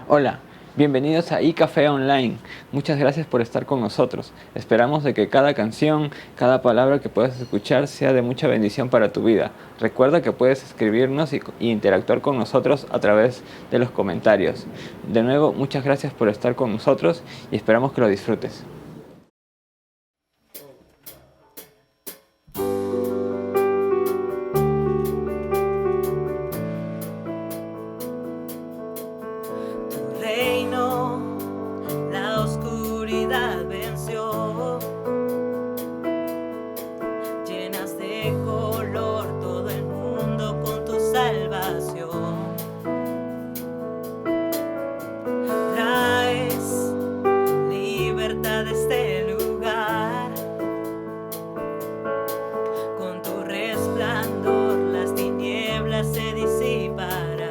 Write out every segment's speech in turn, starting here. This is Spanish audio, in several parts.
Hola, bienvenidos a iCafé Online. Muchas gracias por estar con nosotros. Esperamos de que cada canción, cada palabra que puedas escuchar sea de mucha bendición para tu vida. Recuerda que puedes escribirnos y interactuar con nosotros a través de los comentarios. De nuevo, muchas gracias por estar con nosotros y esperamos que lo disfrutes. Tu reino, la oscuridad venció. Llenas de color todo el mundo con tu salvación. Traes libertad a este lugar. Con tu resplandor las tinieblas se disiparán.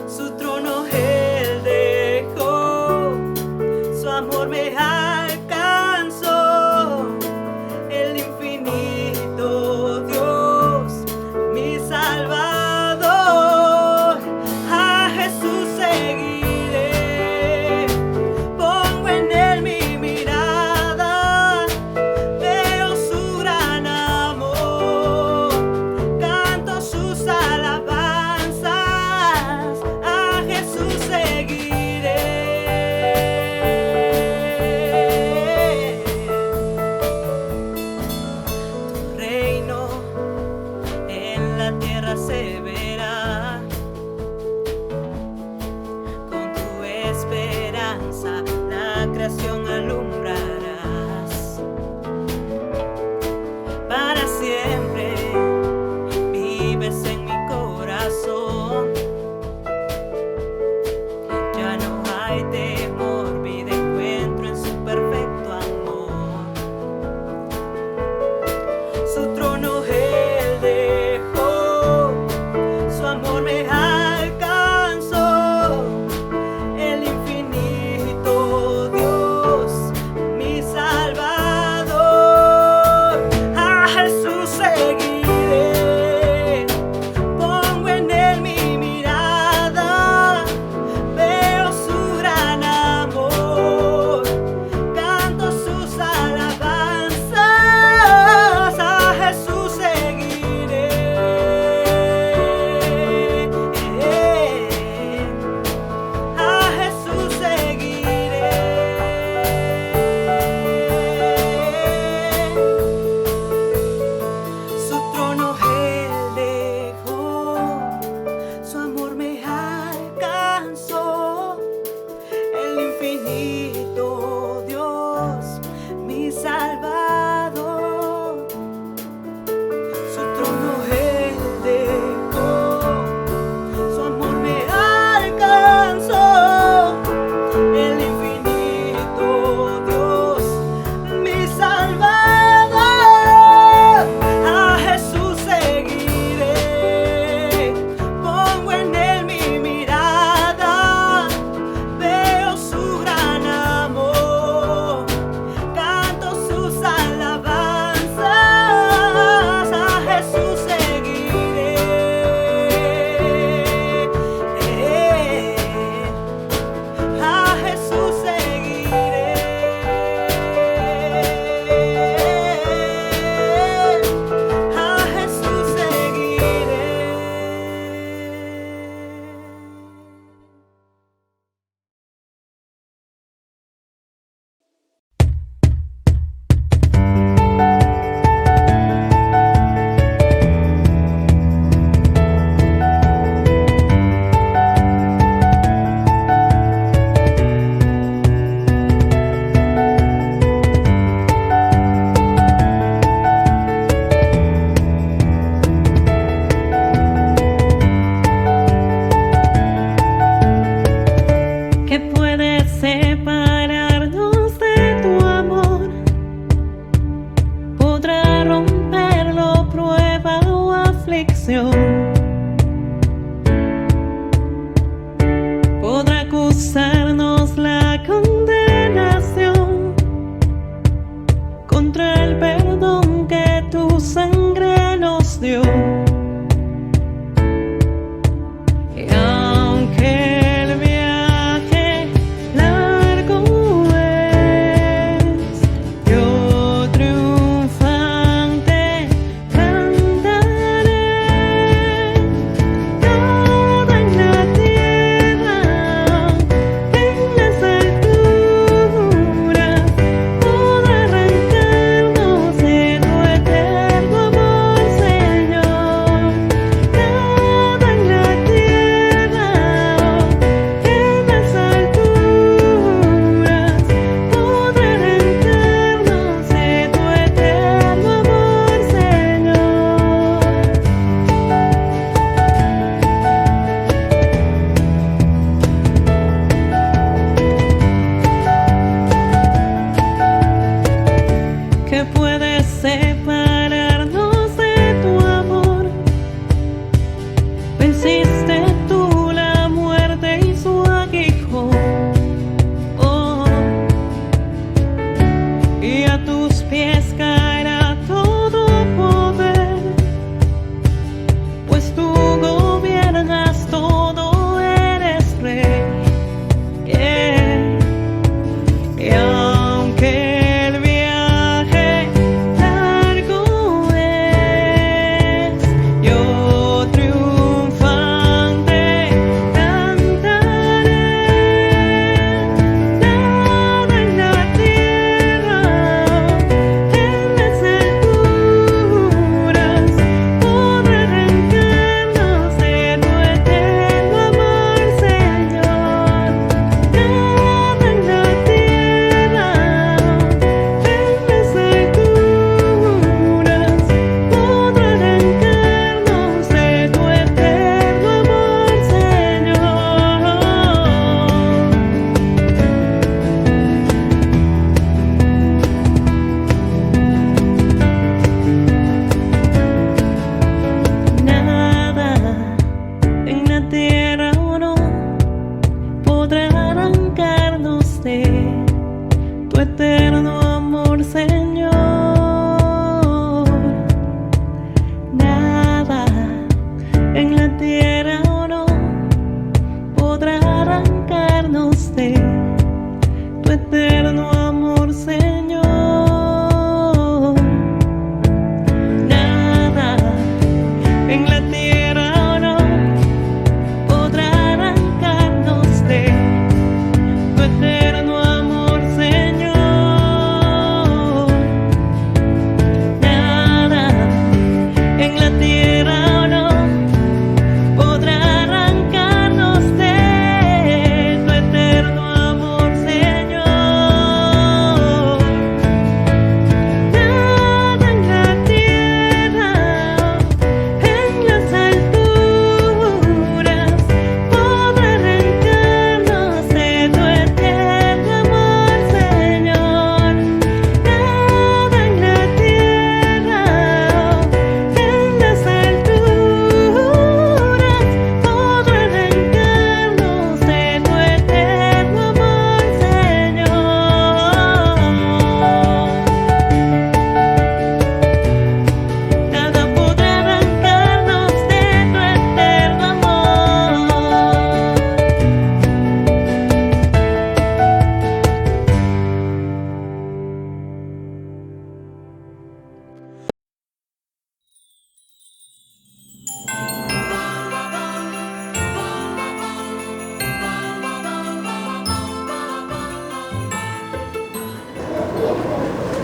Su trono él dejó, su amor me alcanzó. El infinito Dios, mi Salvador. A Jesús seguiré, pongo en él mi mirada. Veo su gran amor, canto sus alabanzas. A Jesús seguiré. Tu reino en la tierra se verá. Con tu esperanza la creación alumbrarás. Para siempre vives en mi corazón. Ya no hay temor, vida encuentro en su perfecto amor. Su trono él dejó, su amor me alcanzó. El infinito Dios, mi Salvador. A Jesús seguiré, pongo en él mi mirada. Veo su gran amor, canto sus alabanzas. A Jesús seguiré. A Jesús seguiré. Su trono él dejó, su amor me alcanzó. El infinito Dios, mi Salvador. Su trono él dejó, su amor me alcanzó. El infinito Dios, mi Salvador. A Jesús seguiré, pongo en él mi mirada. Veo su gran amor, canto sus alabanzas. A Jesús seguiré. A Jesús seguiré. A Jesús seguiré. ¿Qué puede separarnos de tu amor? ¿Podrá romperlo prueba o aflicción? ¿Podrá acusarnos la condenación contra el perdón que tu sangre nos dio? Y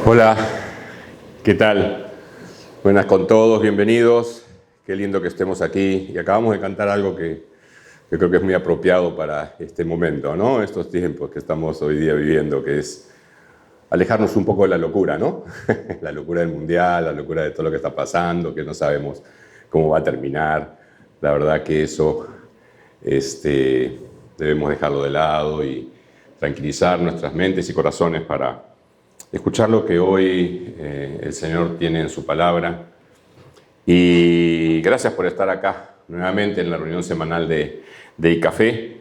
Hola, ¿qué tal? Buenas con todos, bienvenidos. Qué lindo que estemos aquí. Y acabamos de cantar algo que creo que es muy apropiado para este momento, ¿no? Estos tiempos que estamos hoy día viviendo, que es alejarnos un poco de la locura, ¿no? La locura del mundial, la locura de todo lo que está pasando, que no sabemos cómo va a terminar. La verdad que eso debemos dejarlo de lado y tranquilizar nuestras mentes y corazones para escuchar lo que hoy el Señor tiene en su palabra. Y gracias por estar acá nuevamente en la reunión semanal de iCafé.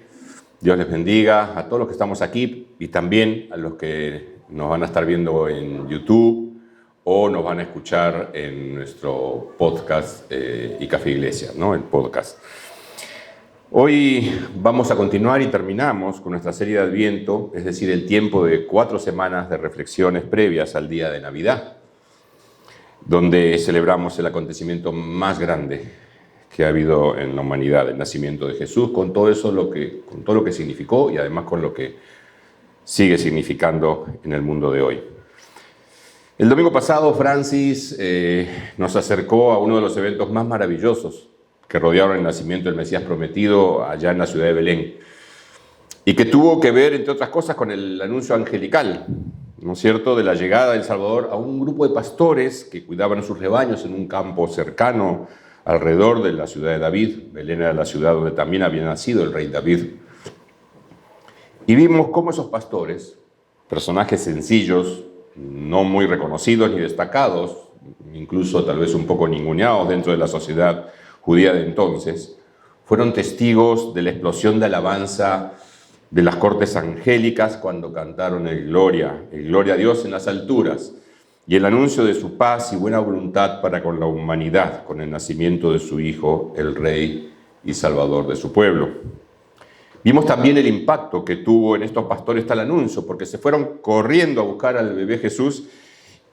Dios les bendiga a todos los que estamos aquí y también a los que nos van a estar viendo en YouTube o nos van a escuchar en nuestro podcast iCafé Iglesia, ¿no? El podcast. Hoy vamos a continuar y terminamos con nuestra serie de Adviento, es decir, el tiempo de 4 semanas de reflexiones previas al día de Navidad, donde celebramos el acontecimiento más grande que ha habido en la humanidad, el nacimiento de Jesús, con todo lo que significó y además con lo que sigue significando en el mundo de hoy. El domingo pasado Francis nos acercó a uno de los eventos más maravillosos que rodearon el nacimiento del Mesías prometido allá en la ciudad de Belén, y que tuvo que ver, entre otras cosas, con el anuncio angelical, ¿no es cierto?, de la llegada del Salvador a un grupo de pastores que cuidaban sus rebaños en un campo cercano alrededor de la ciudad de David. Belén era la ciudad donde también había nacido el rey David. Y vimos cómo esos pastores, personajes sencillos, no muy reconocidos ni destacados, incluso tal vez un poco ninguneados dentro de la sociedad judía de entonces, fueron testigos de la explosión de alabanza de las cortes angélicas cuando cantaron el gloria a Dios en las alturas, y el anuncio de su paz y buena voluntad para con la humanidad, con el nacimiento de su Hijo, el Rey y Salvador de su pueblo. Vimos también el impacto que tuvo en estos pastores tal anuncio, porque se fueron corriendo a buscar al bebé Jesús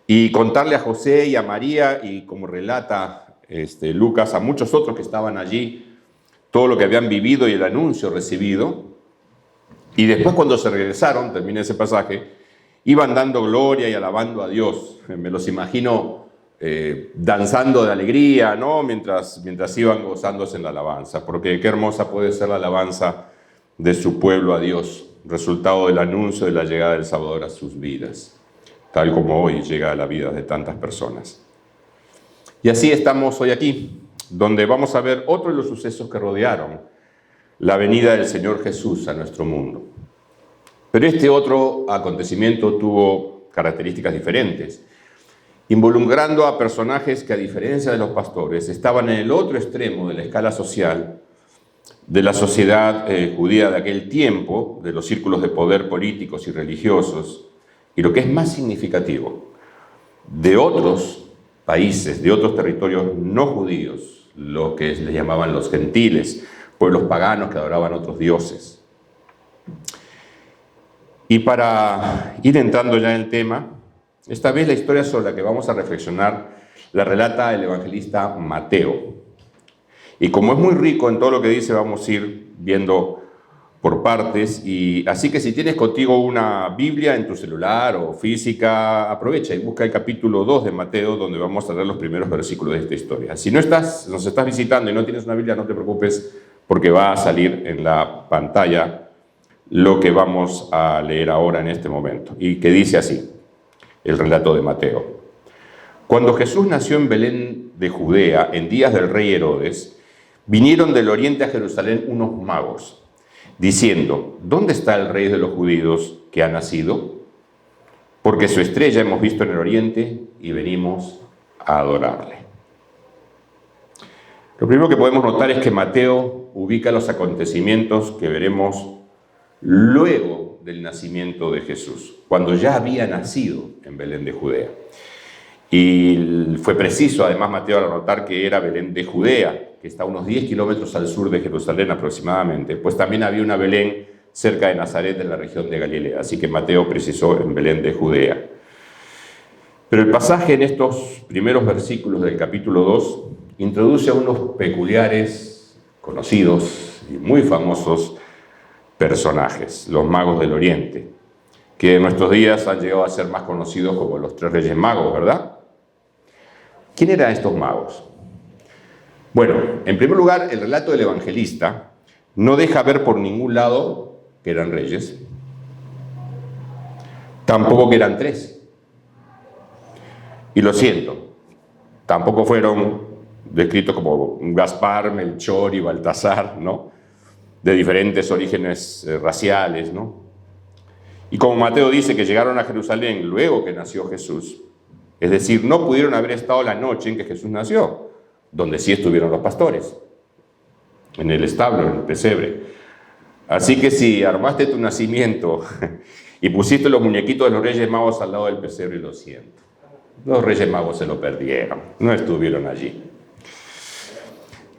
y contarle a José y a María, y como relata Lucas, a muchos otros que estaban allí, todo lo que habían vivido y el anuncio recibido. Y después, cuando se regresaron, termina ese pasaje, iban dando gloria y alabando a Dios. Me los imagino danzando de alegría, ¿no? Mientras iban gozándose en la alabanza, porque qué hermosa puede ser la alabanza de su pueblo a Dios, resultado del anuncio de la llegada del Salvador a sus vidas, tal como hoy llega a la vida de tantas personas. Y así estamos hoy aquí, donde vamos a ver otro de los sucesos que rodearon la venida del Señor Jesús a nuestro mundo. Pero este otro acontecimiento tuvo características diferentes, involucrando a personajes que, a diferencia de los pastores, estaban en el otro extremo de la escala social de la sociedad judía de aquel tiempo, de los círculos de poder políticos y religiosos, y lo que es más significativo, de otros países, de otros territorios no judíos, lo que les llamaban los gentiles, pueblos paganos que adoraban otros dioses. Y para ir entrando ya en el tema, esta vez la historia sobre la que vamos a reflexionar la relata el evangelista Mateo. Y como es muy rico en todo lo que dice, vamos a ir viendo por partes, y así que si tienes contigo una Biblia en tu celular o física, aprovecha y busca el capítulo 2 de Mateo, donde vamos a leer los primeros versículos de esta historia. Si nos estás visitando y no tienes una Biblia, no te preocupes, porque va a salir en la pantalla lo que vamos a leer ahora en este momento, y que dice así, el relato de Mateo. Cuando Jesús nació en Belén de Judea, en días del rey Herodes, vinieron del oriente a Jerusalén unos magos, diciendo, ¿dónde está el rey de los judíos que ha nacido? Porque su estrella hemos visto en el oriente y venimos a adorarle. Lo primero que podemos notar es que Mateo ubica los acontecimientos que veremos luego del nacimiento de Jesús, cuando ya había nacido en Belén de Judea. Y fue preciso, además, Mateo al anotar que era Belén de Judea, que está a unos 10 kilómetros al sur de Jerusalén aproximadamente, pues también había una Belén cerca de Nazaret, en la región de Galilea. Así que Mateo precisó en Belén de Judea. Pero el pasaje en estos primeros versículos del capítulo 2 introduce a unos peculiares, conocidos y muy famosos personajes, los magos del Oriente, que en nuestros días han llegado a ser más conocidos como los tres Reyes Magos, ¿verdad? ¿Quién eran estos magos? Bueno, en primer lugar, el relato del evangelista no deja ver por ningún lado que eran reyes, tampoco que eran tres. Y lo siento, tampoco fueron descritos como Gaspar, Melchor y Baltasar, ¿no? De diferentes orígenes raciales, ¿no? Y como Mateo dice que llegaron a Jerusalén luego que nació Jesús, es decir, no pudieron haber estado la noche en que Jesús nació, donde sí estuvieron los pastores, en el establo, en el pesebre. Así que si armaste tu nacimiento y pusiste los muñequitos de los Reyes Magos al lado del pesebre, lo siento. Los Reyes Magos se lo perdieron, no estuvieron allí.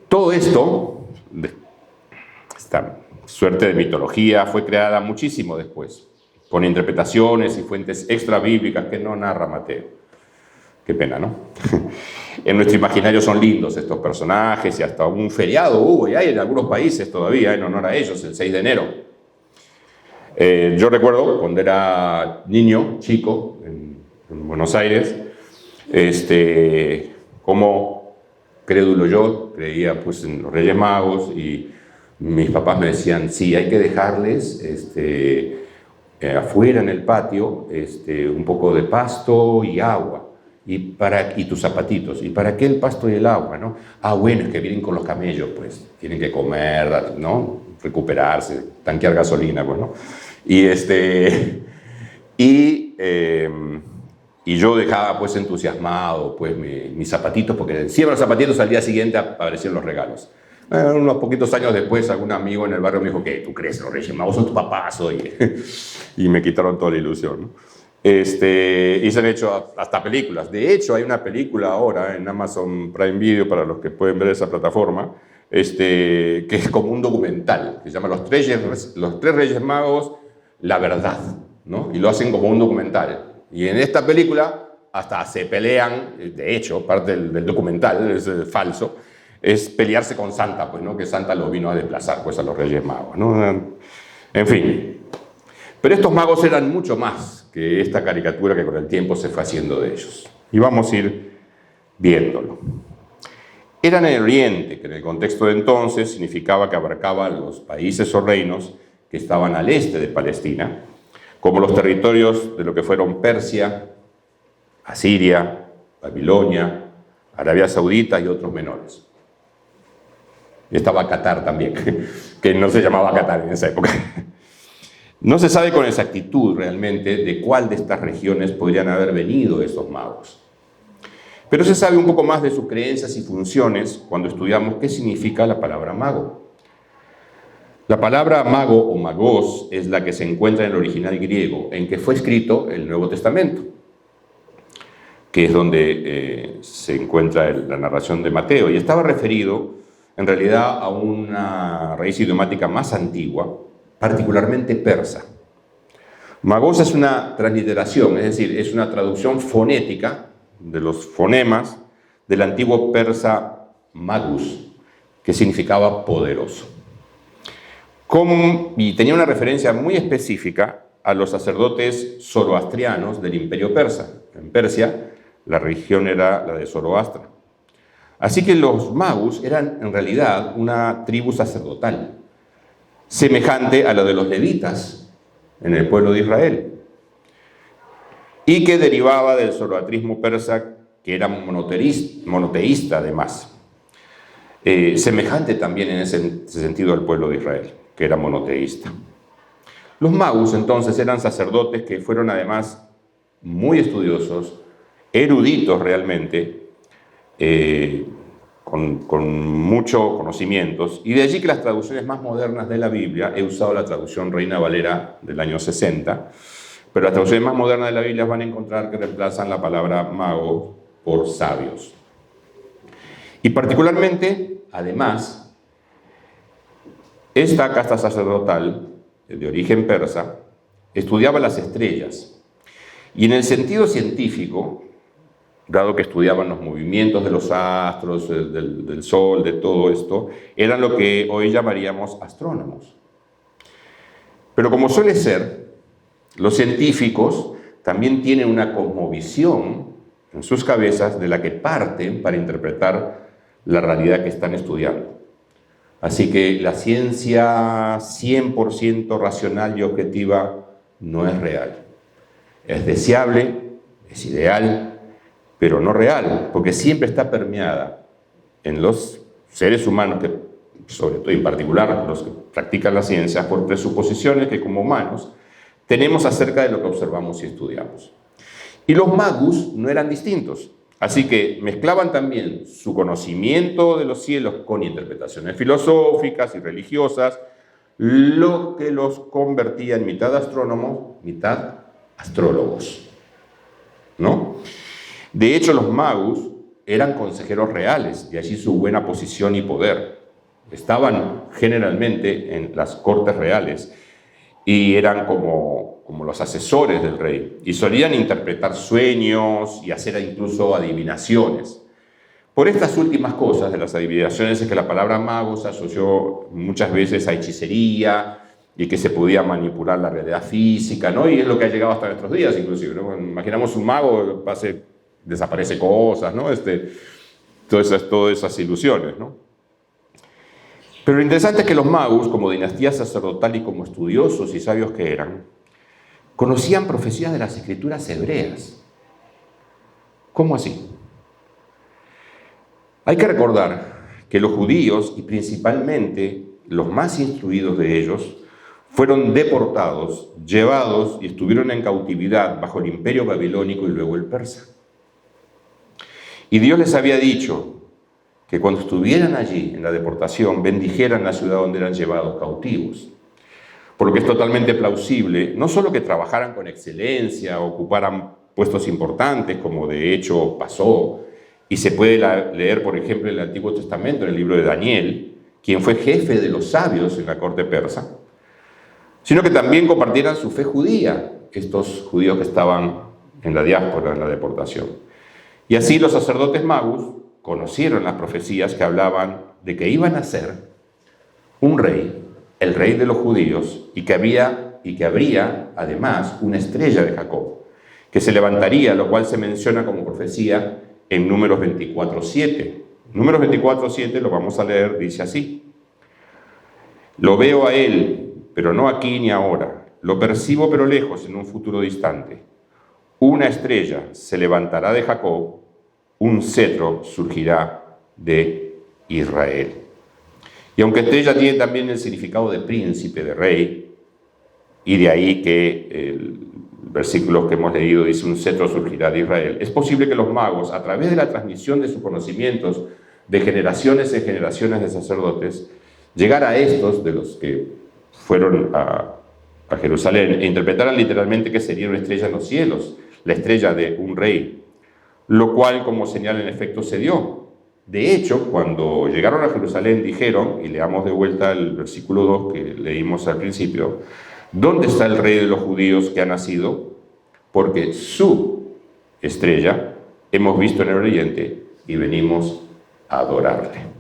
Todo esto, esta suerte de mitología, fue creada muchísimo después, con interpretaciones y fuentes extra bíblicas que no narra Mateo. Qué pena, ¿no? En nuestro imaginario son lindos estos personajes y hasta un feriado hubo, y hay en algunos países todavía en honor a ellos, el 6 de enero. Yo recuerdo cuando era niño, chico, en Buenos Aires, como crédulo yo, creía pues en los Reyes Magos, y mis papás me decían, sí, hay que dejarles afuera en el patio un poco de pasto y agua. Y tus zapatitos. ¿Y para qué el pasto y el agua, no? Ah, bueno, es que vienen con los camellos, pues. Tienen que comer, ¿no? Recuperarse, tanquear gasolina, pues, ¿no? Y yo dejaba, pues, entusiasmado, pues, mis zapatitos, porque encima de los zapatitos al día siguiente aparecían los regalos. Unos poquitos años después, algún amigo en el barrio me dijo, ¿qué? ¿Tú crees? Los Reyes Magos son tus papás, oye. Y me quitaron toda la ilusión, ¿no? Y se han hecho hasta películas. De hecho, hay una película ahora en Amazon Prime Video, para los que pueden ver esa plataforma, que es como un documental, que se llama Los Tres Reyes Magos, la verdad, ¿no? Y lo hacen como un documental. Y en esta película hasta se pelean, de hecho, parte del documental, es falso, es pelearse con Santa, pues, ¿no? Que Santa los vino a desplazar, pues, a los Reyes Magos, ¿no? En fin. Pero estos magos eran mucho más que esta caricatura que con el tiempo se fue haciendo de ellos. Y vamos a ir viéndolo. Eran en el Oriente, que en el contexto de entonces significaba que abarcaba los países o reinos que estaban al este de Palestina, como los territorios de lo que fueron Persia, Asiria, Babilonia, Arabia Saudita y otros menores. Y estaba Qatar también, que no se llamaba Qatar en esa época. No se sabe con exactitud realmente de cuál de estas regiones podrían haber venido esos magos. Pero se sabe un poco más de sus creencias y funciones cuando estudiamos qué significa la palabra mago. La palabra mago o magos es la que se encuentra en el original griego, en que fue escrito el Nuevo Testamento, que es donde se encuentra la narración de Mateo, y estaba referido en realidad a una raíz idiomática más antigua, particularmente persa. Magos es una transliteración, es decir, es una traducción fonética de los fonemas del antiguo persa magus, que significaba poderoso. Y tenía una referencia muy específica a los sacerdotes zoroastrianos del Imperio Persa. En Persia, la religión era la de Zoroastra. Así que los magus eran en realidad una tribu sacerdotal, semejante a la de los levitas en el pueblo de Israel, y que derivaba del zoroastrismo persa, que era monoteísta además, semejante también en ese sentido al pueblo de Israel, que era monoteísta. Los magus entonces eran sacerdotes que fueron además muy estudiosos, eruditos realmente, con muchos conocimientos, y de allí que las traducciones más modernas de la Biblia, he usado la traducción Reina Valera del año 60, pero las traducciones más modernas de la Biblia van a encontrar que reemplazan la palabra mago por sabios. Y particularmente, además, esta casta sacerdotal, de origen persa, estudiaba las estrellas, y en el sentido científico, dado que estudiaban los movimientos de los astros, del sol, de todo esto, eran lo que hoy llamaríamos astrónomos. Pero como suele ser, Los científicos también tienen una cosmovisión en sus cabezas de la que parten para interpretar la realidad que están estudiando. Así que la ciencia 100% racional y objetiva no es real. Es deseable, es ideal, pero no real, porque siempre está permeada en los seres humanos, que, sobre todo en particular los que practican la ciencia, por presuposiciones que como humanos tenemos acerca de lo que observamos y estudiamos. Y los magus no eran distintos, así que mezclaban también su conocimiento de los cielos con interpretaciones filosóficas y religiosas, lo que los convertía en mitad astrónomos, mitad astrólogos, ¿no? De hecho, los magus eran consejeros reales, de allí su buena posición y poder. Estaban generalmente en las cortes reales y eran como los asesores del rey, y solían interpretar sueños y hacer incluso adivinaciones. Por estas últimas cosas de las adivinaciones es que la palabra mago se asoció muchas veces a hechicería y que se podía manipular la realidad física, ¿no? Y es lo que ha llegado hasta nuestros días, inclusive, ¿no? Imaginamos un mago, desaparece cosas, ¿no? Todas esas ilusiones, ¿no? Pero lo interesante es que los magos, como dinastía sacerdotal y como estudiosos y sabios que eran, conocían profecías de las escrituras hebreas. ¿Cómo así? Hay que recordar que los judíos, y principalmente los más instruidos de ellos, fueron deportados, llevados y estuvieron en cautividad bajo el imperio babilónico y luego el persa. Y Dios les había dicho que cuando estuvieran allí en la deportación, bendijeran la ciudad donde eran llevados cautivos. Por lo que es totalmente plausible, no solo que trabajaran con excelencia, ocuparan puestos importantes, como de hecho pasó, y se puede leer, por ejemplo, en el Antiguo Testamento, en el libro de Daniel, quien fue jefe de los sabios en la corte persa, sino que también compartieran su fe judía, estos judíos que estaban en la diáspora, en la deportación. Y así los sacerdotes magos conocieron las profecías que hablaban de que iban a ser un rey, el rey de los judíos, y que habría además una estrella de Jacob, que se levantaría, lo cual se menciona como profecía en Números 24:7. Números 24:7 lo vamos a leer, dice así: lo veo a él, pero no aquí ni ahora. Lo percibo pero lejos, en un futuro distante. Una estrella se levantará de Jacob, un cetro surgirá de Israel. Y aunque estrella tiene también el significado de príncipe, de rey, y de ahí que el versículo que hemos leído dice un cetro surgirá de Israel, es posible que los magos, a través de la transmisión de sus conocimientos de generaciones en generaciones de sacerdotes, llegar a estos de los que fueron a Jerusalén e interpretaran literalmente que sería una estrella en los cielos, la estrella de un rey, lo cual como señal en efecto se dio. De hecho, cuando llegaron a Jerusalén dijeron, y leamos de vuelta el versículo 2 que leímos al principio: ¿dónde está el rey de los judíos que ha nacido? Porque su estrella hemos visto en el oriente y venimos a adorarle.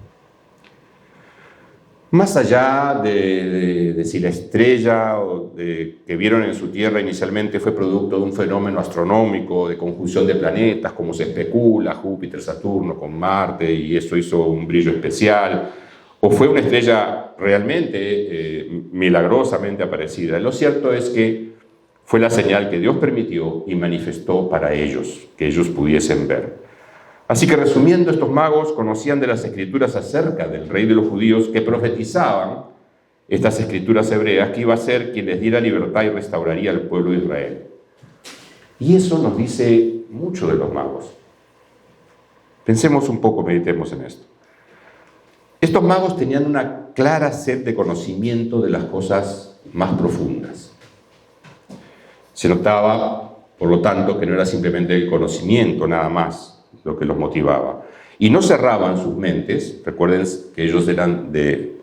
Más allá de si la estrella que vieron en su tierra inicialmente fue producto de un fenómeno astronómico, de conjunción de planetas, como se especula, Júpiter, Saturno con Marte, y eso hizo un brillo especial, o fue una estrella realmente milagrosamente aparecida, lo cierto es que fue la señal que Dios permitió y manifestó para ellos, que ellos pudiesen ver. Así que resumiendo, estos magos conocían de las escrituras acerca del rey de los judíos, que profetizaban estas escrituras hebreas, que iba a ser quien les diera libertad y restauraría al pueblo de Israel. Y eso nos dice mucho de los magos. Pensemos un poco, meditemos en esto. Estos magos tenían una clara sed de conocimiento de las cosas más profundas. Se notaba, por lo tanto, que no era simplemente el conocimiento nada más lo que los motivaba. Y no cerraban sus mentes, recuerden que ellos eran de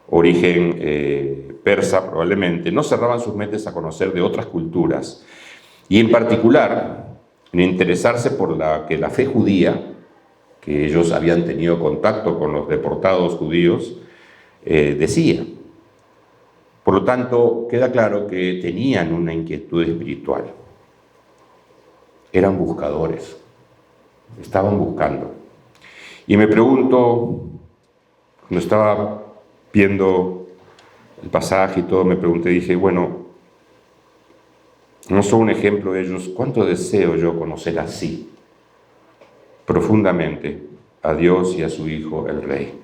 origen persa probablemente, no cerraban sus mentes a conocer de otras culturas, y en particular en interesarse por la fe judía, que ellos habían tenido contacto con los deportados judíos, decía. Por lo tanto, queda claro que tenían una inquietud espiritual. Eran buscadores, estaban buscando. Y me pregunto, cuando estaba viendo el pasaje y todo, me pregunté, dije, bueno, no soy un ejemplo de ellos, ¿cuánto deseo yo conocer así, profundamente, a Dios y a su Hijo, el Rey?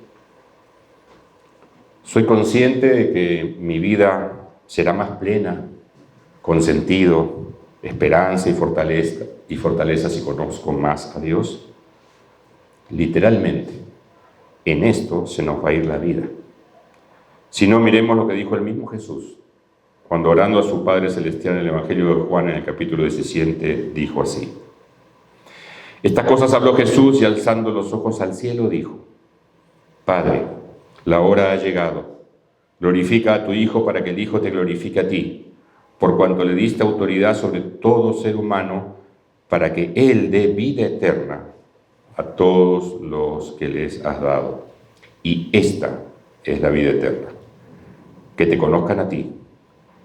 Soy consciente de que mi vida será más plena, con sentido, esperanza y fortaleza si conozco más a Dios. Literalmente, en esto se nos va a ir la vida. Si no, miremos lo que dijo el mismo Jesús, cuando orando a su Padre Celestial en el Evangelio de Juan, en el capítulo 17, dijo así. Estas cosas habló Jesús y alzando los ojos al cielo dijo, Padre, la hora ha llegado. Glorifica a tu Hijo para que el Hijo te glorifique a ti, por cuanto le diste autoridad sobre todo ser humano, para que Él dé vida eterna a todos los que les has dado. Y esta es la vida eterna, que te conozcan a ti,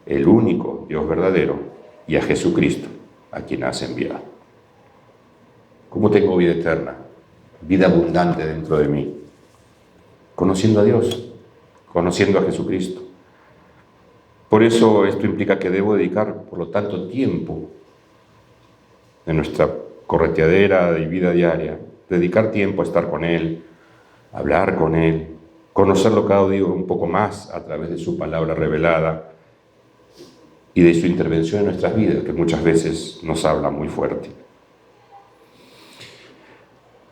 el único Dios verdadero, y a Jesucristo, a quien has enviado. ¿Cómo tengo vida eterna? Vida abundante dentro de mí. Conociendo a Dios, conociendo a Jesucristo. Por eso esto implica que debo dedicar, por lo tanto, tiempo de nuestra correteadera de vida diaria, dedicar tiempo a estar con Él, hablar con Él, conocerlo cada día un poco más a través de su palabra revelada y de su intervención en nuestras vidas, que muchas veces nos habla muy fuerte.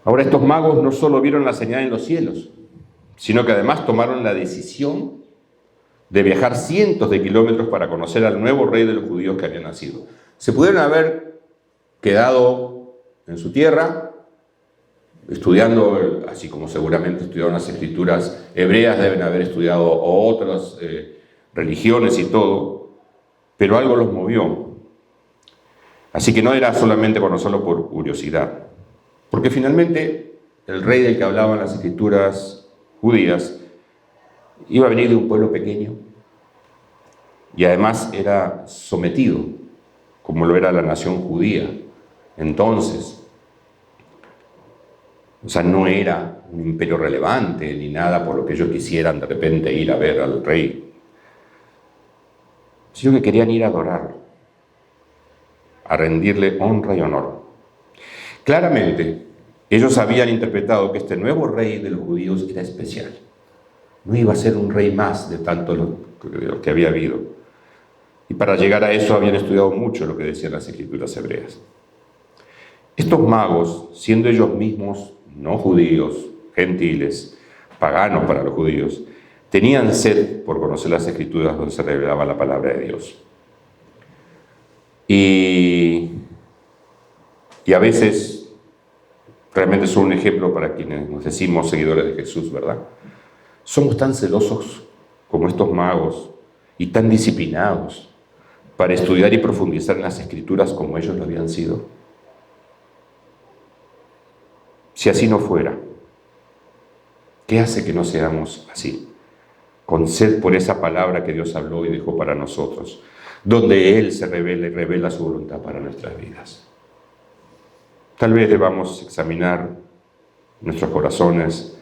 Ahora, estos magos no solo vieron la señal en los cielos, sino que además tomaron la decisión de viajar cientos de kilómetros para conocer al nuevo rey de los judíos que había nacido. Se pudieron haber quedado en su tierra, estudiando, así como seguramente estudiaron las escrituras hebreas, deben haber estudiado otras religiones y todo, pero algo los movió. Así que no era solamente conocerlo por curiosidad, porque finalmente el rey del que hablaban las escrituras judías iba a venir de un pueblo pequeño y además era sometido, como lo era la nación judía. Entonces, o sea, no era un imperio relevante ni nada por lo que ellos quisieran de repente ir a ver al rey, sino que querían ir a adorarlo, a rendirle honra y honor. Claramente, ellos habían interpretado que este nuevo rey de los judíos era especial. No iba a ser un rey más de tanto lo que había habido. Y para llegar a eso habían estudiado mucho lo que decían las escrituras hebreas. Estos magos, siendo ellos mismos no judíos, gentiles, paganos para los judíos, tenían sed por conocer las escrituras donde se revelaba la palabra de Dios. Y a veces realmente son un ejemplo para quienes nos decimos seguidores de Jesús, ¿verdad? Somos tan celosos como estos magos y tan disciplinados para estudiar y profundizar en las escrituras como ellos lo habían sido. Si así no fuera, ¿qué hace que no seamos así? Con sed por esa palabra que Dios habló y dejó para nosotros, donde Él se revela y revela su voluntad para nuestras vidas. Tal vez debamos examinar nuestros corazones,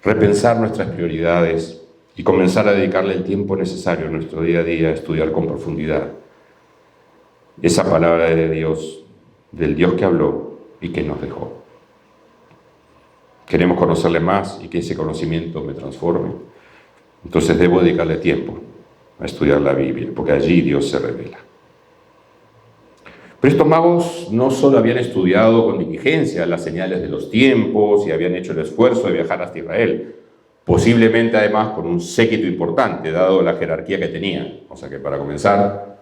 repensar nuestras prioridades y comenzar a dedicarle el tiempo necesario en nuestro día a día a estudiar con profundidad esa palabra de Dios, del Dios que habló y que nos dejó. Queremos conocerle más y que ese conocimiento me transforme. Entonces debo dedicarle tiempo a estudiar la Biblia, porque allí Dios se revela. Pero estos magos no solo habían estudiado con diligencia las señales de los tiempos y habían hecho el esfuerzo de viajar hasta Israel, posiblemente además con un séquito importante, dado la jerarquía que tenían. O sea que para comenzar,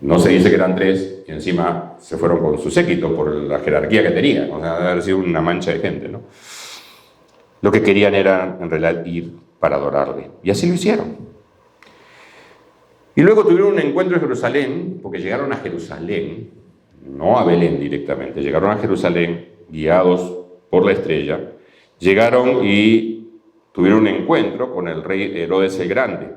no se dice que eran 3 y encima se fueron con su séquito por la jerarquía que tenían. O sea, debe haber sido una mancha de gente, ¿no? Lo que querían era, en realidad, ir para adorarle. Y así lo hicieron. Y luego tuvieron un encuentro en Jerusalén, porque llegaron a Jerusalén, no a Belén directamente, llegaron a Jerusalén guiados por la estrella, llegaron y tuvieron un encuentro con el rey Herodes el Grande.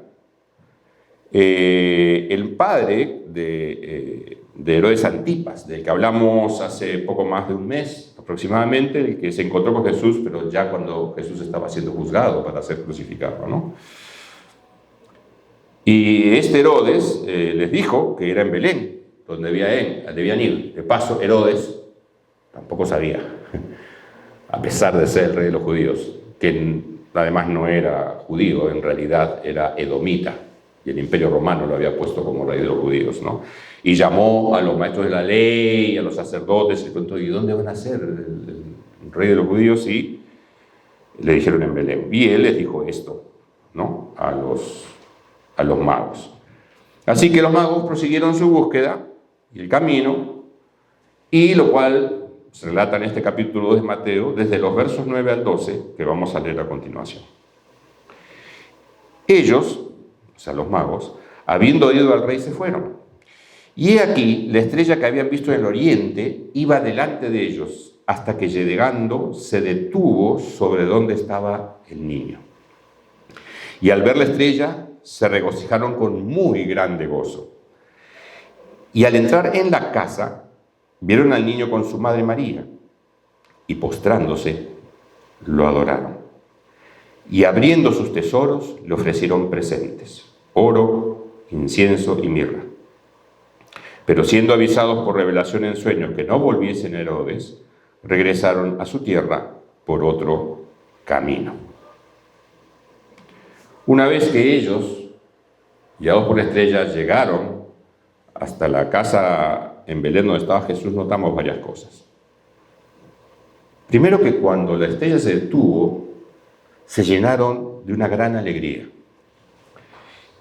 el padre de Herodes Antipas, del que hablamos hace poco más de un mes aproximadamente, el que se encontró con Jesús, pero ya cuando Jesús estaba siendo juzgado para ser crucificado, ¿no? Y este Herodes les dijo que era en Belén, donde debían ir. De paso, Herodes tampoco sabía, a pesar de ser el rey de los judíos, que además no era judío, en realidad era edomita, y el Imperio Romano lo había puesto como rey de los judíos, ¿no? Y llamó a los maestros de la ley, a los sacerdotes, y preguntó, ¿y dónde van a ser el rey de los judíos? Y le dijeron en Belén. Y él les dijo esto, ¿no? A los magos. Así que los magos prosiguieron su búsqueda y el camino, y lo cual se relata en este capítulo 2 de Mateo, desde los versos 9 al 12, que vamos a leer a continuación. Ellos, o sea, los magos, habiendo oído al rey, se fueron. Y he aquí, la estrella que habían visto en el oriente iba delante de ellos, hasta que llegando se detuvo sobre donde estaba el niño. Y al ver la estrella, se regocijaron con muy grande gozo. Y al entrar en la casa, vieron al niño con su madre María, y postrándose, lo adoraron. Y abriendo sus tesoros, le ofrecieron presentes, oro, incienso y mirra. Pero siendo avisados por revelación en sueños que no volviesen a Herodes, regresaron a su tierra por otro camino. Una vez que ellos, guiados por la estrella, llegaron hasta la casa en Belén donde estaba Jesús, notamos varias cosas. Primero, que cuando la estrella se detuvo, se llenaron de una gran alegría.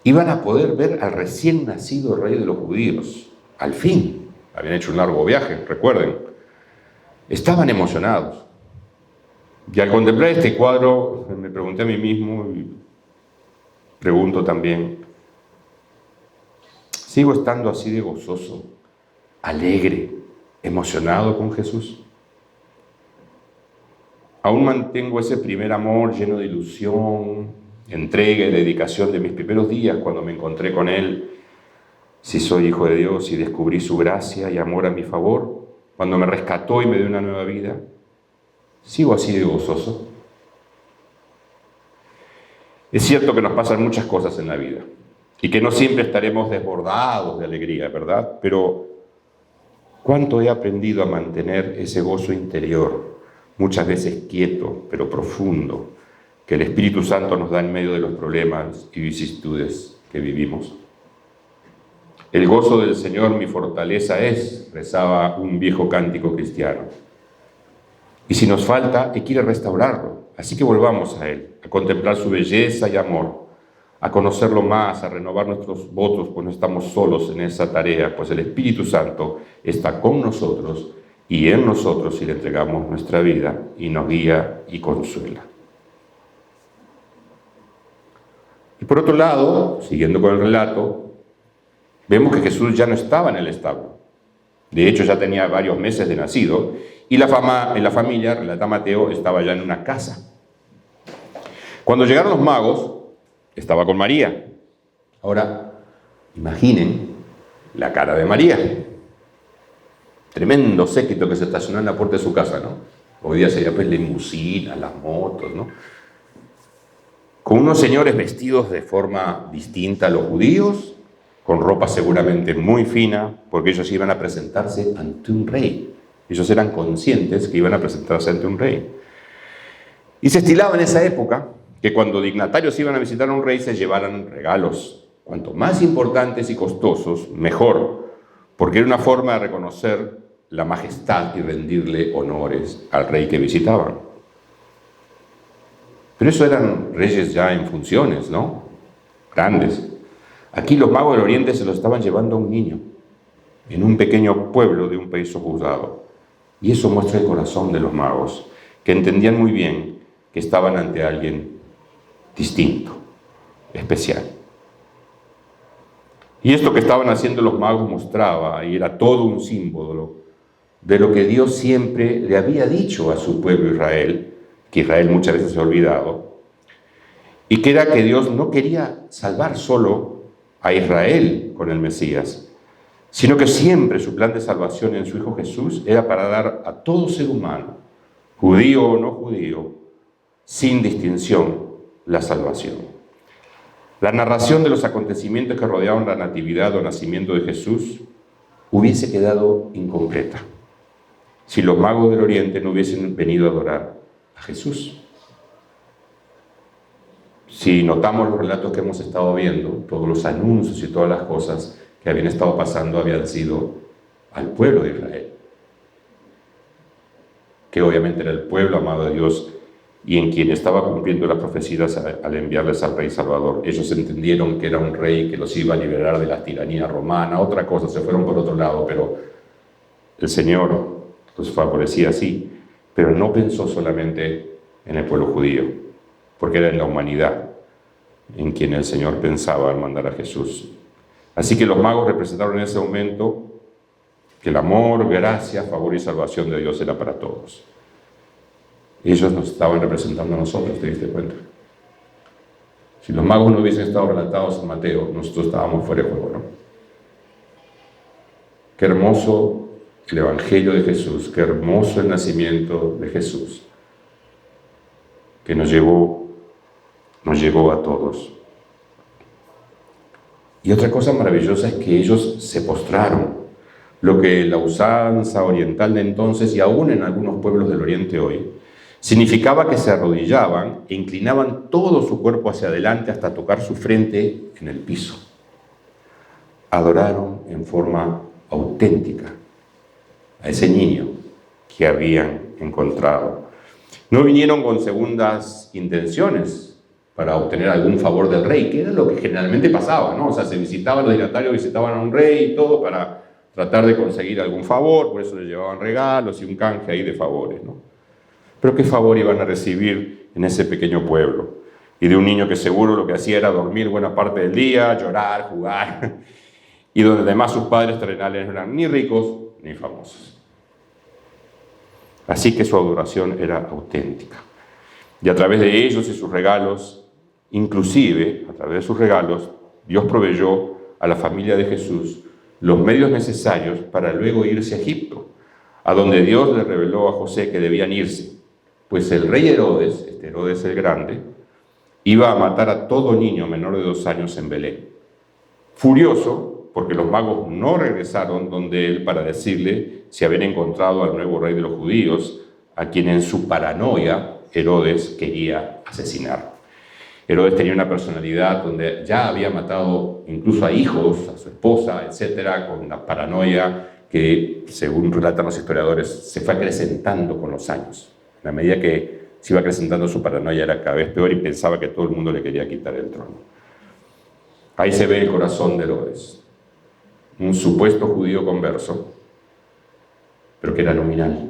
Iban a poder ver al recién nacido rey de los judíos. Al fin, habían hecho un largo viaje, recuerden. Estaban emocionados. Y al contemplar este cuadro, me pregunté a mí mismo, y pregunto también, ¿sigo estando así de gozoso, alegre, emocionado con Jesús? ¿Aún mantengo ese primer amor lleno de ilusión, entrega y dedicación de mis primeros días cuando me encontré con Él? Si soy hijo de Dios y descubrí su gracia y amor a mi favor, cuando me rescató y me dio una nueva vida, ¿sigo así de gozoso? Es cierto que nos pasan muchas cosas en la vida y que no siempre estaremos desbordados de alegría, ¿verdad? Pero ¿cuánto he aprendido a mantener ese gozo interior, muchas veces quieto, pero profundo, que el Espíritu Santo nos da en medio de los problemas y vicisitudes que vivimos? El gozo del Señor mi fortaleza es, rezaba un viejo cántico cristiano. Y si nos falta, Él quiere restaurarlo. Así que volvamos a Él, a contemplar su belleza y amor, a conocerlo más, a renovar nuestros votos, pues no estamos solos en esa tarea, pues el Espíritu Santo está con nosotros y en nosotros si le entregamos nuestra vida y nos guía y consuela. Y por otro lado, siguiendo con el relato, vemos que Jesús ya no estaba en el establo. De hecho, ya tenía varios meses de nacido y la familia, relata Mateo, estaba ya en una casa. Cuando llegaron los magos, estaba con María. Ahora, imaginen la cara de María. Tremendo séquito que se estacionó en la puerta de su casa, ¿no? Hoy día sería pues limusinas, las motos, ¿no? Con unos señores vestidos de forma distinta a los judíos, con ropa seguramente muy fina, porque ellos iban a presentarse ante un rey. Ellos eran conscientes que iban a presentarse ante un rey. Y se estilaba en esa época que cuando dignatarios iban a visitar a un rey se llevaran regalos. Cuanto más importantes y costosos, mejor, porque era una forma de reconocer la majestad y rendirle honores al rey que visitaban. Pero eso eran reyes ya en funciones, ¿no? Grandes. Aquí los magos del Oriente se lo estaban llevando a un niño, en un pequeño pueblo de un país sojuzgado. Y eso muestra el corazón de los magos, que entendían muy bien que estaban ante alguien distinto, especial. Y esto que estaban haciendo los magos mostraba, y era todo un símbolo, de lo que Dios siempre le había dicho a su pueblo Israel, que Israel muchas veces se ha olvidado, y que era que Dios no quería salvar solo a Israel con el Mesías, sino que siempre su plan de salvación en su Hijo Jesús era para dar a todo ser humano, judío o no judío, sin distinción, la salvación. La narración de los acontecimientos que rodeaban la natividad o nacimiento de Jesús hubiese quedado incompleta si los magos del Oriente no hubiesen venido a adorar a Jesús. Si notamos los relatos que hemos estado viendo, todos los anuncios y todas las cosas que habían estado pasando habían sido al pueblo de Israel, que obviamente era el pueblo amado de Dios y en quien estaba cumpliendo las profecías al enviarles al Rey Salvador. Ellos entendieron que era un rey que los iba a liberar de la tiranía romana, otra cosa, se fueron por otro lado, pero el Señor los favorecía así, pero no pensó solamente en el pueblo judío, porque era en la humanidad en quien el Señor pensaba al mandar a Jesús. Así que los magos representaron en ese momento que el amor, gracia, favor y salvación de Dios era para todos. Ellos nos estaban representando a nosotros, ¿te diste cuenta? Si los magos no hubiesen estado relatados en Mateo, nosotros estábamos fuera de juego, ¿no? Qué hermoso el Evangelio de Jesús, qué hermoso el nacimiento de Jesús, que nos llegó a todos. Y otra cosa maravillosa es que ellos se postraron, lo que la usanza oriental de entonces y aún en algunos pueblos del Oriente hoy, significaba que se arrodillaban e inclinaban todo su cuerpo hacia adelante hasta tocar su frente en el piso. Adoraron en forma auténtica a ese niño que habían encontrado. No vinieron con segundas intenciones para obtener algún favor del rey, que era lo que generalmente pasaba, ¿no? O sea, se visitaban, los dignatarios visitaban a un rey y todo para tratar de conseguir algún favor, por eso les llevaban regalos y un canje ahí de favores, ¿no? Pero qué favor iban a recibir en ese pequeño pueblo. Y de un niño que seguro lo que hacía era dormir buena parte del día, llorar, jugar, y donde además sus padres terrenales no eran ni ricos ni famosos. Así que su adoración era auténtica. Y a través de ellos y sus regalos, inclusive a través de sus regalos, Dios proveyó a la familia de Jesús los medios necesarios para luego irse a Egipto, a donde Dios le reveló a José que debían irse. Pues el rey Herodes, Herodes el Grande, iba a matar a todo niño menor de 2 años en Belén. Furioso, porque los magos no regresaron donde él para decirle si habían encontrado al nuevo rey de los judíos, a quien en su paranoia Herodes quería asesinar. Herodes tenía una personalidad donde ya había matado incluso a hijos, a su esposa, etcétera, con una paranoia que, según relatan los historiadores, se fue acrecentando con los años. A medida que se iba acrecentando su paranoia era cada vez peor y pensaba que todo el mundo le quería quitar el trono. Ahí se ve el corazón de Herodes, un supuesto judío converso, pero que era nominal,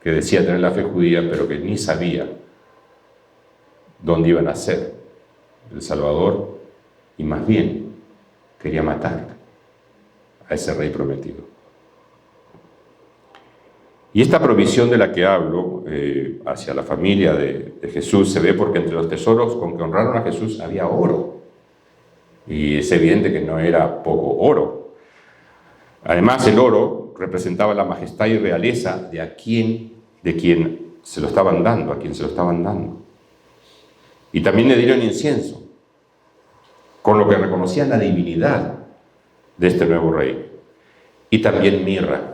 que decía tener la fe judía, pero que ni sabía dónde iba a nacer el Salvador y más bien quería matar a ese rey prometido. Y esta provisión de la que hablo hacia la familia de Jesús se ve porque entre los tesoros con que honraron a Jesús había oro. Y es evidente que no era poco oro. Además, el oro representaba la majestad y realeza de quien se lo estaban dando, a quien se lo estaban dando. Y también le dieron incienso, con lo que reconocían la divinidad de este nuevo rey. Y también mirra,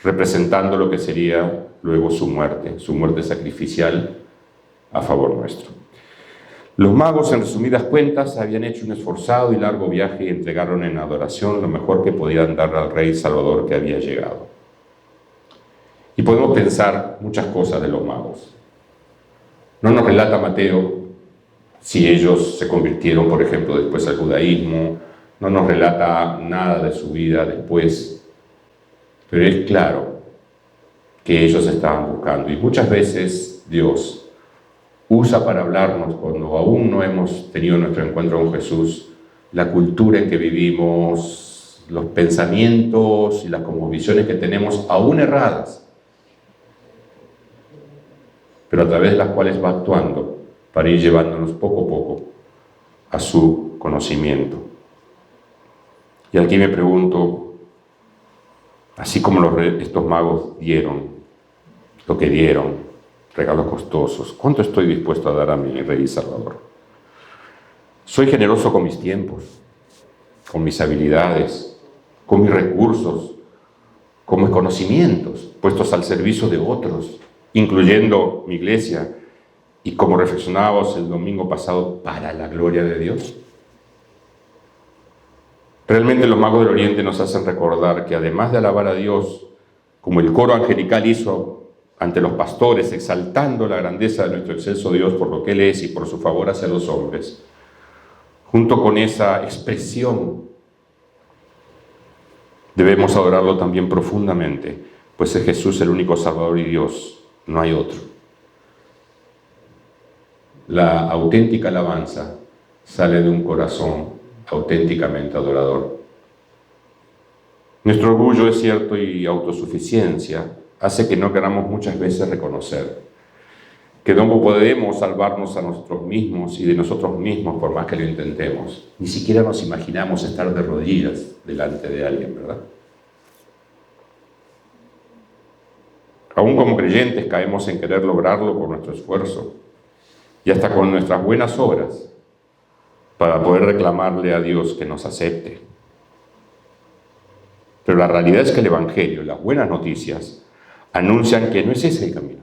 representando lo que sería luego su muerte sacrificial a favor nuestro. Los magos, en resumidas cuentas, habían hecho un esforzado y largo viaje y entregaron en adoración lo mejor que podían dar al Rey Salvador que había llegado. Y podemos pensar muchas cosas de los magos. No nos relata Mateo si ellos se convirtieron, por ejemplo, después al judaísmo, no nos relata nada de su vida después, pero es claro que ellos estaban buscando. Y muchas veces Dios usa para hablarnos, cuando aún no hemos tenido nuestro encuentro con Jesús, la cultura en que vivimos, los pensamientos y las cosmovisiones que tenemos, aún erradas, pero a través de las cuales va actuando para ir llevándonos poco a poco a su conocimiento. Y aquí me pregunto, así como estos magos dieron lo que dieron, regalos costosos, ¿cuánto estoy dispuesto a dar a mi Rey y Salvador? Soy generoso con mis tiempos, con mis habilidades, con mis recursos, con mis conocimientos, puestos al servicio de otros, incluyendo mi iglesia, y como reflexionábamos el domingo pasado, para la gloria de Dios. Realmente los magos del Oriente nos hacen recordar que además de alabar a Dios, como el coro angelical hizo ante los pastores, exaltando la grandeza de nuestro excelso Dios por lo que Él es y por su favor hacia los hombres, junto con esa expresión, debemos adorarlo también profundamente, pues es Jesús el único Salvador y Dios, no hay otro. La auténtica alabanza sale de un corazón auténticamente adorador. Nuestro orgullo, es cierto, y autosuficiencia hace que no queramos muchas veces reconocer que no podemos salvarnos a nosotros mismos y de nosotros mismos por más que lo intentemos. Ni siquiera nos imaginamos estar de rodillas delante de alguien, ¿verdad? Aún como creyentes caemos en querer lograrlo por nuestro esfuerzo y hasta con nuestras buenas obras para poder reclamarle a Dios que nos acepte. Pero la realidad es que el Evangelio, las buenas noticias, anuncian que no es ese el camino.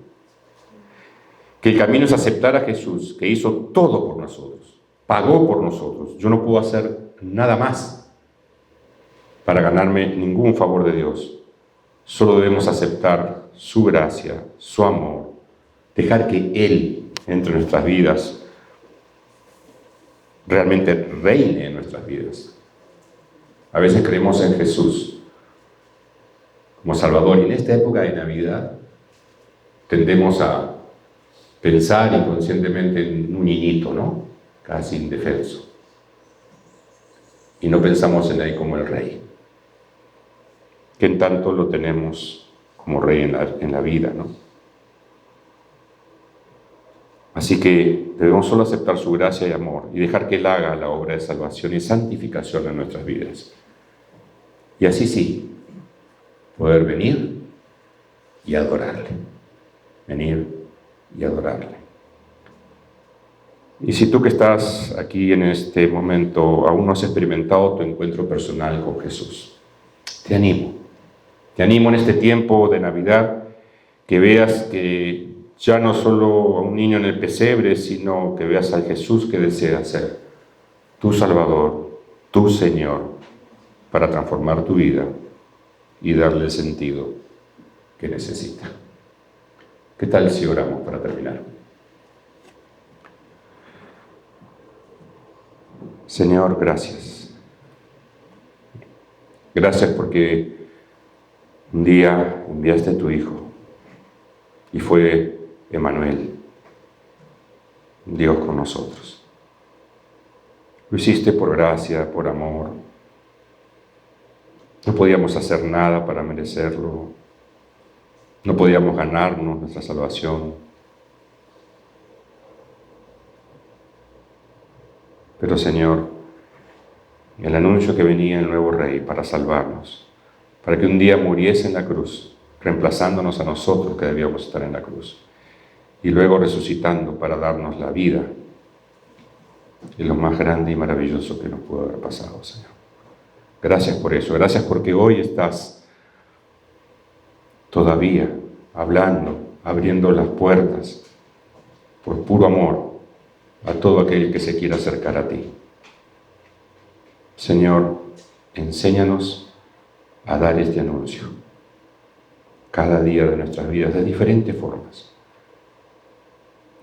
Que el camino es aceptar a Jesús, que hizo todo por nosotros, pagó por nosotros. Yo no puedo hacer nada más para ganarme ningún favor de Dios. Solo debemos aceptar su gracia, su amor, dejar que Él entre nuestras vidas, realmente reine en nuestras vidas. A veces creemos en Jesús como Salvador y en esta época de Navidad tendemos a pensar inconscientemente en un niñito, ¿no? Casi indefenso. Y no pensamos en Él como el Rey, que en tanto lo tenemos como Rey en la vida, ¿no? Así que debemos solo aceptar su gracia y amor y dejar que Él haga la obra de salvación y santificación en nuestras vidas. Y así sí, poder venir y adorarle. Venir y adorarle. Y si tú que estás aquí en este momento aún no has experimentado tu encuentro personal con Jesús, te animo en este tiempo de Navidad que veas que ya no solo a un niño en el pesebre, sino que veas al Jesús que desea ser tu Salvador, tu Señor, para transformar tu vida y darle el sentido que necesita. ¿Qué tal si oramos para terminar? Señor, gracias. Gracias porque un día enviaste a tu Hijo y fue Emmanuel, Dios con nosotros. Lo hiciste por gracia, por amor. No podíamos hacer nada para merecerlo. No podíamos ganarnos nuestra salvación. Pero Señor, el anuncio que venía el nuevo Rey para salvarnos, para que un día muriese en la cruz, reemplazándonos a nosotros que debíamos estar en la cruz, y luego resucitando para darnos la vida, es lo más grande y maravilloso que nos pudo haber pasado, Señor. Gracias por eso, gracias porque hoy estás todavía hablando, abriendo las puertas, por puro amor, a todo aquel que se quiera acercar a ti. Señor, enséñanos a dar este anuncio cada día de nuestras vidas de diferentes formas.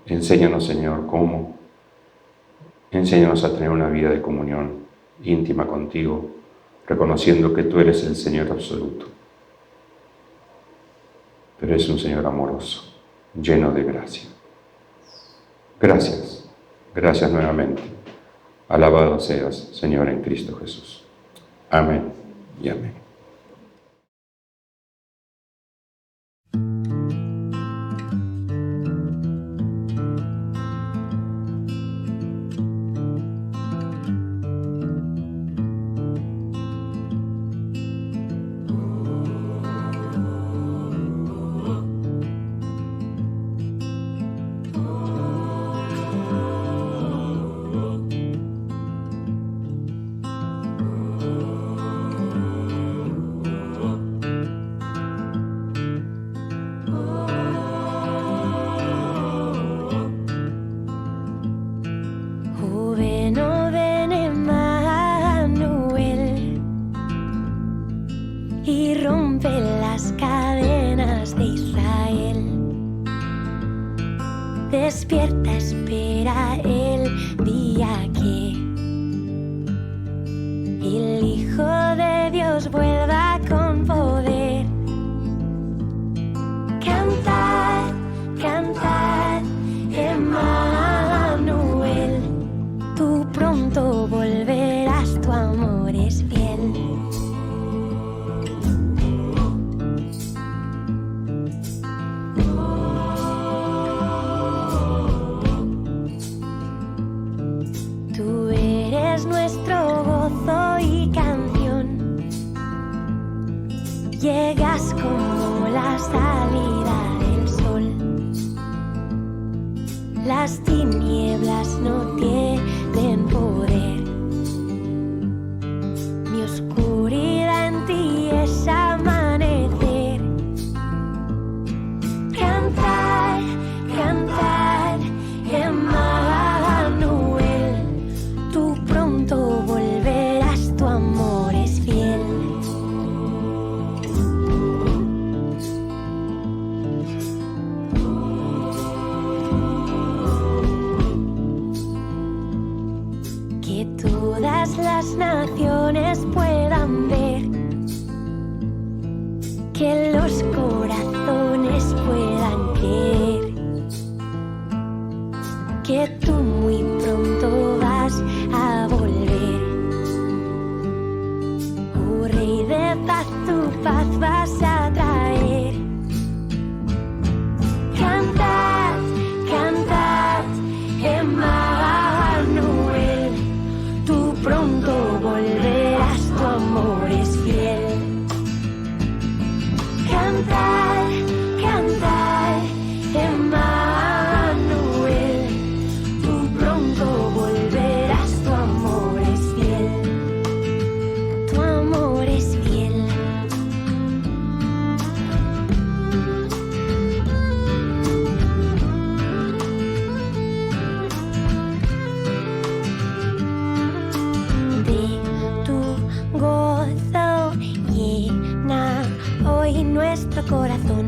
Enséñanos, Señor, cómo. Enséñanos a tener una vida de comunión íntima contigo, reconociendo que tú eres el Señor absoluto. Pero es un Señor amoroso, lleno de gracia. Gracias, gracias nuevamente. Alabado seas, Señor, en Cristo Jesús. Amén y amén. Despierta, espera el día que el Hijo de Dios vuelva con poder. Cantad, cantad, Emmanuel, tú pronto volverás, tu amor es fiel. Tú eres nuestro gozo y canción, llegas como la salida del sol. Las tinieblas no tienen poder, mi oscuridad en ti es amanecer. Cantad, cantad, Emmanuel, tú pronto volverás, tu amor es fiel. Que todas las naciones puedan ver, que los corazones puedan creer, que tú muy pronto vas a volver. Oh Rey de paz, tu paz vas a traer. Cantad, cantad, Emmanuel, tú pronto volverás, tu amor es fiel. Cantad, cantad, Emmanuel, tú pronto volverás, tu amor es fiel. Tu amor es fiel. De tu gozo llena hoy nuestro corazón.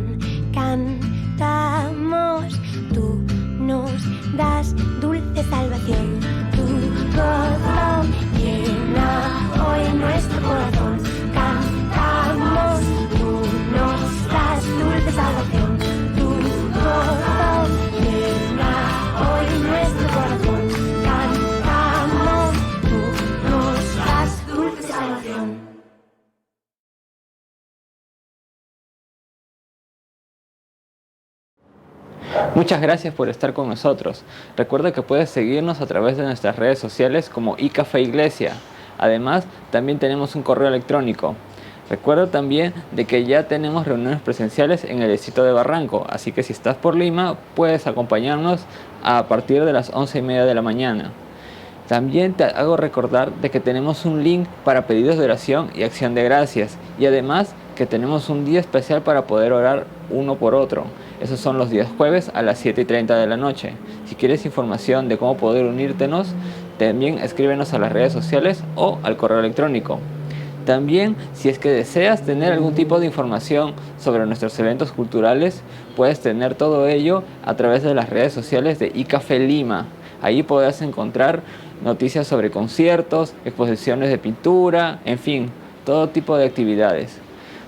Cantamos, tú nos das dulce salvación. Tu gozo llena hoy nuestro corazón. Cantamos, tú nos das dulce salvación. Tu gozo llena hoy nuestro corazón. Cantamos, tú nos das dulce salvación. Muchas gracias por estar con nosotros. Recuerda que puedes seguirnos a través de nuestras redes sociales como iCafé Iglesia. Además, también tenemos un correo electrónico. Recuerda también de que ya tenemos reuniones presenciales en el distrito de Barranco, así que si estás por Lima, puedes acompañarnos a partir de las 11:30 de la mañana. También te hago recordar de que tenemos un link para pedidos de oración y acción de gracias, y además que tenemos un día especial para poder orar uno por otro. Esos son los días jueves a las 7:30 de la noche. Si quieres información de cómo poder unírtenos, también escríbenos a las redes sociales o al correo electrónico. También, si es que deseas tener algún tipo de información sobre nuestros eventos culturales, puedes tener todo ello a través de las redes sociales de iCafé Lima. Ahí podrás encontrar noticias sobre conciertos, exposiciones de pintura, en fin, todo tipo de actividades.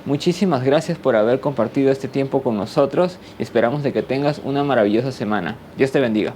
Muchísimas gracias por haber compartido este tiempo con nosotros y esperamos de que tengas una maravillosa semana. Dios te bendiga.